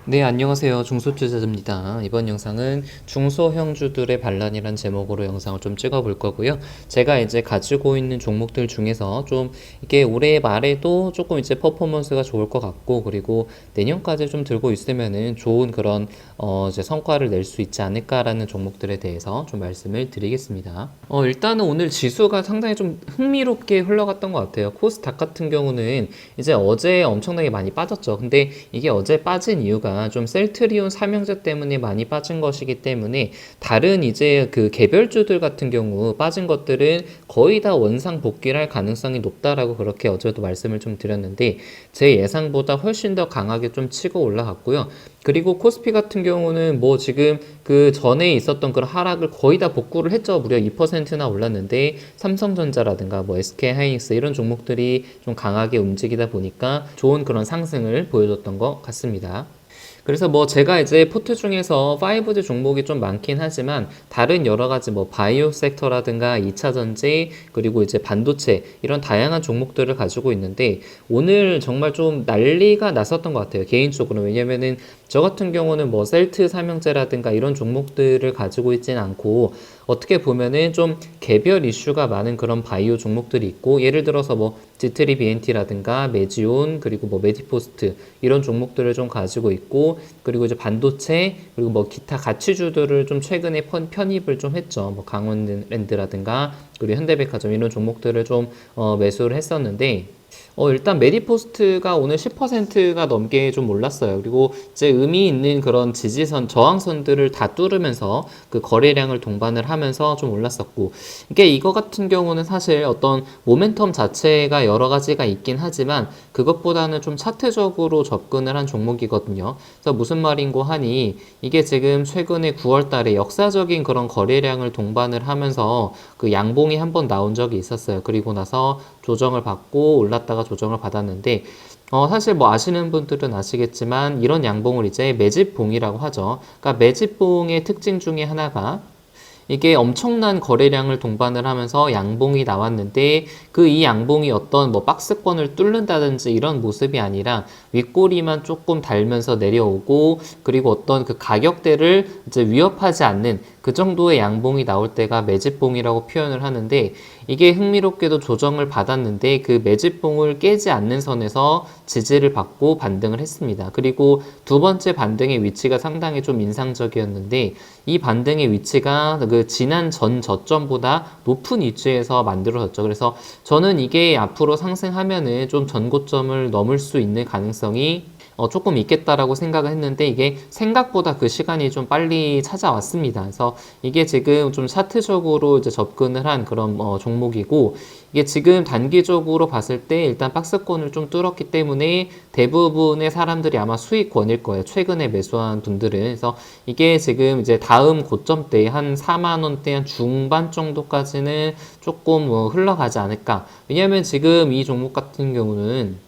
네, 안녕하세요. 중소투자자입니다. 이번 영상은 중소형주들의 반란이란 제목으로 영상을 좀 찍어볼 거고요. 제가 이제 가지고 있는 종목들 중에서 좀 이게 올해 말에도 조금 이제 퍼포먼스가 좋을 것 같고, 그리고 내년까지 좀 들고 있으면은 좋은 그런 이제 성과를 낼 수 있지 않을까라는 종목들에 대해서 좀 말씀을 드리겠습니다. 일단은 오늘 지수가 상당히 좀 흥미롭게 흘러갔던 것 같아요. 코스닥 같은 경우는 이제 어제 엄청나게 많이 빠졌죠. 근데 이게 어제 빠진 이유가 좀 셀트리온 삼형제 때문에 많이 빠진 것이기 때문에 다른 이제 그 개별주들 같은 경우 빠진 것들은 거의 다 원상 복귀를 할 가능성이 높다라고 그렇게 어제도 말씀을 좀 드렸는데 제 예상보다 훨씬 더 강하게 좀 치고 올라갔고요. 그리고 코스피 같은 경우는 뭐 지금 그 전에 있었던 그런 하락을 거의 다 복구를 했죠. 무려 2%나 올랐는데 삼성전자라든가 뭐 SK하이닉스 이런 종목들이 좀 강하게 움직이다 보니까 좋은 그런 상승을 보여줬던 것 같습니다. 그래서 뭐 제가 이제 포트 중에서 5G 종목이 좀 많긴 하지만 다른 여러 가지 뭐 바이오 섹터라든가 2차 전지 그리고 이제 반도체 이런 다양한 종목들을 가지고 있는데 오늘 정말 좀 난리가 났었던 것 같아요. 개인적으로. 왜냐면은 저 같은 경우는 뭐 셀트 삼형제라든가 이런 종목들을 가지고 있진 않고 어떻게 보면은 좀 개별 이슈가 많은 그런 바이오 종목들이 있고 예를 들어서 뭐 지트리 BNT라든가 메지온 그리고 뭐 메디포스트 이런 종목들을 좀 가지고 있고 그리고 이제 반도체 그리고 뭐 기타 가치주들을 좀 최근에 편입을 좀 했죠. 뭐 강원랜드라든가 그리고 현대백화점 이런 종목들을 좀 매수를 했었는데 일단 메디포스트가 오늘 10%가 넘게 좀 올랐어요. 그리고 이제 의미 있는 그런 지지선, 저항선들을 다 뚫으면서 그 거래량을 동반을 하면서 좀 올랐었고, 이게 이거 같은 경우는 사실 어떤 모멘텀 자체가 여러 가지가 있긴 하지만 그것보다는 좀 차트적으로 접근을 한 종목이거든요. 그래서 무슨 말인고 하니 이게 지금 최근에 9월 달에 역사적인 그런 거래량을 동반을 하면서 그 양봉이 한번 나온 적이 있었어요. 그리고 나서 조정을 받고 올랐다가 조정을 받았는데 사실 뭐 아시는 분들은 아시겠지만 이런 양봉을 이제 매집봉이라고 하죠. 그러니까 매집봉의 특징 중에 하나가 이게 엄청난 거래량을 동반을 하면서 양봉이 나왔는데 그 이 양봉이 어떤 뭐 박스권을 뚫는다든지 이런 모습이 아니라 윗꼬리만 조금 달면서 내려오고 그리고 어떤 그 가격대를 이제 위협하지 않는 그 정도의 양봉이 나올 때가 매집봉이라고 표현을 하는데 이게 흥미롭게도 조정을 받았는데 그 매집봉을 깨지 않는 선에서 지지를 받고 반등을 했습니다. 그리고 두 번째 반등의 위치가 상당히 좀 인상적이었는데 이 반등의 위치가 그 지난 전 저점보다 높은 위치에서 만들어졌죠. 그래서 저는 이게 앞으로 상승하면은 좀 전고점을 넘을 수 있는 가능성이 조금 있겠다라고 생각을 했는데 이게 생각보다 그 시간이 좀 빨리 찾아왔습니다. 그래서 이게 지금 좀 차트적으로 이제 접근을 한 그런 종목이고 이게 지금 단기적으로 봤을 때 일단 박스권을 좀 뚫었기 때문에 대부분의 사람들이 아마 수익권일 거예요. 최근에 매수한 분들은. 그래서 이게 지금 이제 다음 고점대 한 4만 원대 한 중반 정도까지는 조금 흘러가지 않을까. 왜냐하면 지금 이 종목 같은 경우는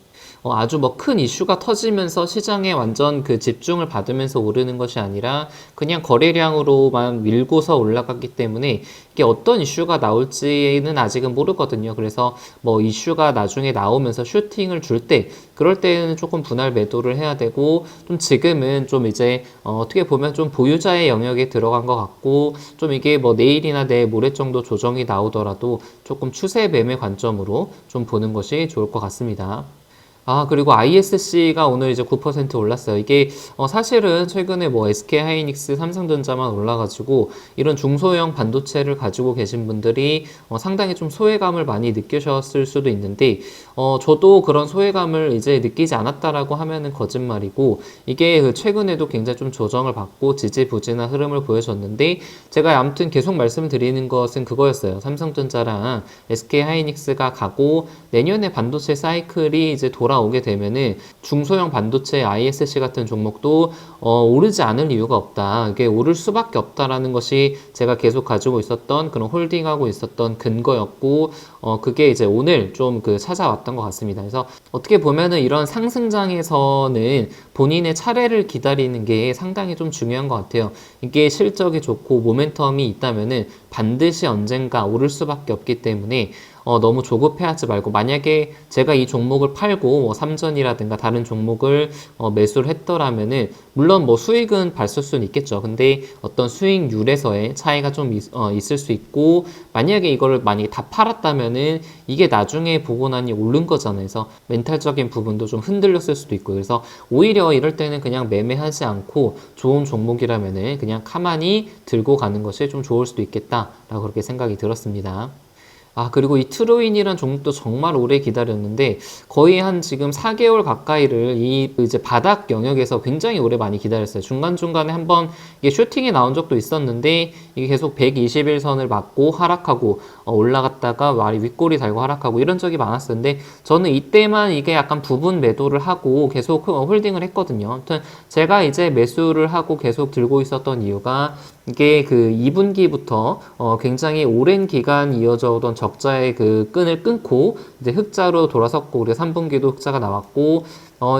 아주 뭐 큰 이슈가 터지면서 시장에 완전 그 집중을 받으면서 오르는 것이 아니라 그냥 거래량으로만 밀고서 올라갔기 때문에 이게 어떤 이슈가 나올지는 아직은 모르거든요. 그래서 뭐 이슈가 나중에 나오면서 슈팅을 줄 때 그럴 때는 조금 분할 매도를 해야 되고 좀 지금은 좀 이제 어떻게 보면 좀 보유자의 영역에 들어간 것 같고 좀 이게 뭐 내일이나 내일 모레 정도 조정이 나오더라도 조금 추세 매매 관점으로 좀 보는 것이 좋을 것 같습니다. 그리고 ISC가 오늘 이제 9% 올랐어요. 이게 사실은 최근에 뭐 SK하이닉스, 삼성전자만 올라가지고 이런 중소형 반도체를 가지고 계신 분들이 상당히 좀 소외감을 많이 느끼셨을 수도 있는데 저도 그런 소외감을 이제 느끼지 않았다라고 하면은 거짓말이고 이게 그 최근에도 굉장히 좀 조정을 받고 지지부진한 흐름을 보여줬는데 제가 아무튼 계속 말씀드리는 것은 그거였어요. 삼성전자랑 SK하이닉스가 가고 내년에 반도체 사이클이 이제 돌아오게 되면은 중소형 반도체 ISC 같은 종목도 오르지 않을 이유가 없다. 이게 오를 수밖에 없다라는 것이 제가 계속 가지고 있었던 그런 홀딩하고 있었던 근거였고 그게 이제 오늘 좀 그 찾아왔던 것 같습니다. 그래서 어떻게 보면은 이런 상승장에서는 본인의 차례를 기다리는 게 상당히 좀 중요한 것 같아요. 이게 실적이 좋고 모멘텀이 있다면은 반드시 언젠가 오를 수밖에 없기 때문에 너무 조급해하지 말고, 만약에 제가 이 종목을 팔고 뭐 삼전이라든가 다른 종목을 매수를 했더라면은 물론 뭐 수익은 봤을 수는 있겠죠. 근데 어떤 수익률에서의 차이가 좀 있을 수 있고, 만약에 이거를 만약에 다 팔았다면은 이게 나중에 보고 나니 오른 거잖아요. 그래서 멘탈적인 부분도 좀 흔들렸을 수도 있고, 그래서 오히려 이럴 때는 그냥 매매하지 않고 좋은 종목이라면은 그냥 가만히 들고 가는 것이 좀 좋을 수도 있겠다라고 그렇게 생각이 들었습니다. 그리고 이 트루인이란 종목도 정말 오래 기다렸는데, 거의 한 지금 4개월 가까이를 이 이제 바닥 영역에서 굉장히 오래 많이 기다렸어요. 중간중간에 한번 이게 슈팅이 나온 적도 있었는데, 이게 계속 121선을 맞고 하락하고, 올라갔다가 말이 윗골이 달고 하락하고 이런 적이 많았었는데, 저는 이때만 이게 약간 부분 매도를 하고 계속 홀딩을 했거든요. 아무튼 제가 이제 매수를 하고 계속 들고 있었던 이유가, 이게 그 2분기부터 굉장히 오랜 기간 이어져 오던 적자의 그 끈을 끊고 이제 흑자로 돌아섰고, 그리고 3분기도 흑자가 나왔고,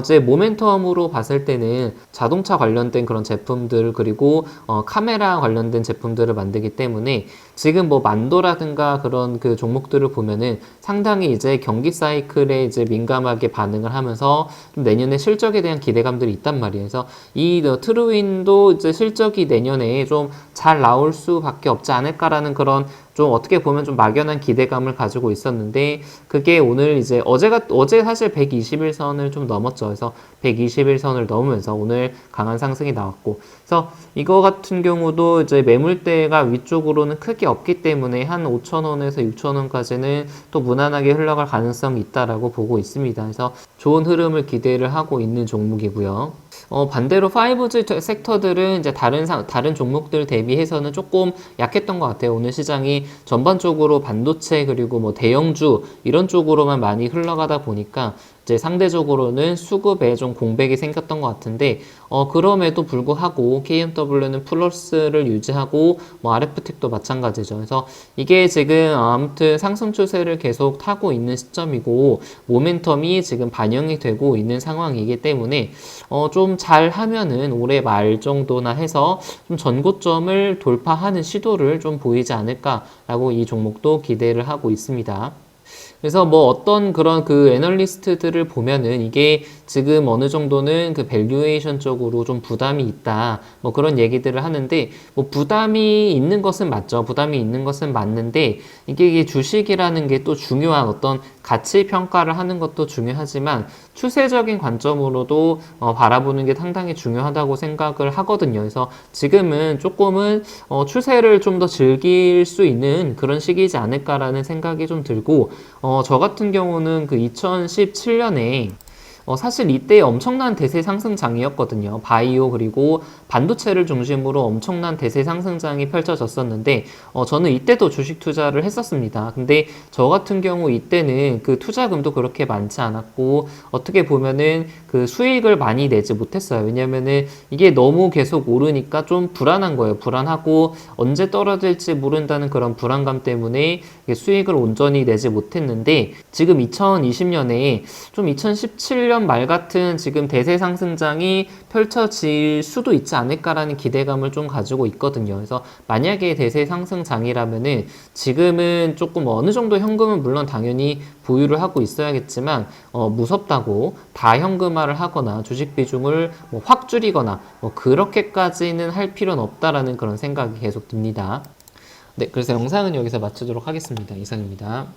이제 모멘텀으로 봤을 때는 자동차 관련된 그런 제품들, 그리고 카메라 관련된 제품들을 만들기 때문에 지금 뭐 만도라든가 그런 그 종목들을 보면은 상당히 이제 경기 사이클에 이제 민감하게 반응을 하면서 좀 내년에 실적에 대한 기대감들이 있단 말이에요. 그래서 이 트루윈도 이제 실적이 내년에 좀 잘 나올 수밖에 없지 않을까라는 그런 좀 어떻게 보면 좀 막연한 기대감을 가지고 있었는데, 그게 오늘 이제 어제 사실 121선을 좀 넘었죠. 그래서 121선을 넘으면서 오늘 강한 상승이 나왔고, 그래서 이거 같은 경우도 이제 매물대가 위쪽으로는 크게 없기 때문에 한 5,000원에서 6,000원까지는 또 무난하게 흘러갈 가능성이 있다라고 보고 있습니다. 그래서 좋은 흐름을 기대를 하고 있는 종목이고요. 반대로 5G 섹터들은 이제 다른 종목들 대비해서는 조금 약했던 것 같아요. 오늘 시장이 전반적으로 반도체 그리고 뭐 대형주 이런 쪽으로만 많이 흘러가다 보니까 이제 상대적으로는 수급에 좀 공백이 생겼던 것 같은데, 그럼에도 불구하고 KMW는 플러스를 유지하고, 뭐 RF텍도 마찬가지죠. 그래서 이게 지금 아무튼 상승 추세를 계속 타고 있는 시점이고, 모멘텀이 지금 반영이 되고 있는 상황이기 때문에, 좀 잘하면은 올해 말 정도나 해서 좀 전고점을 돌파하는 시도를 좀 보이지 않을까라고 이 종목도 기대를 하고 있습니다. 그래서 뭐 어떤 그런 그 애널리스트들을 보면은 이게 지금 어느 정도는 그 밸류에이션 쪽으로 좀 부담이 있다, 뭐 그런 얘기들을 하는데, 뭐 부담이 있는 것은 맞죠. 부담이 있는 것은 맞는데, 이게 주식이라는 게 또 중요한 어떤 가치 평가를 하는 것도 중요하지만 추세적인 관점으로도 바라보는 게 상당히 중요하다고 생각을 하거든요. 그래서 지금은 조금은 추세를 좀 더 즐길 수 있는 그런 시기이지 않을까라는 생각이 좀 들고, 저 같은 경우는 그 2017년에 사실 이때 엄청난 대세 상승장이었거든요. 바이오 그리고 반도체를 중심으로 엄청난 대세 상승장이 펼쳐졌었는데, 저는 이때도 주식 투자를 했었습니다. 근데 저 같은 경우 이때는 그 투자금도 그렇게 많지 않았고, 어떻게 보면은 그 수익을 많이 내지 못했어요. 왜냐면은 이게 너무 계속 오르니까 좀 불안한 거예요. 불안하고 언제 떨어질지 모른다는 그런 불안감 때문에 수익을 온전히 내지 못했는데, 지금 2020년에 좀 2017년 말 같은 지금 대세 상승장이 펼쳐질 수도 있지 않을까라는 기대감을 좀 가지고 있거든요. 그래서 만약에 대세 상승장이라면은 지금은 조금 어느 정도 현금은 물론 당연히 보유를 하고 있어야겠지만, 무섭다고 다 현금화를 하거나 주식 비중을 뭐확 줄이거나 뭐 그렇게까지는 할 필요는 없다라는 그런 생각이 계속 듭니다. 네, 그래서 영상은 여기서 마치도록 하겠습니다. 이상입니다.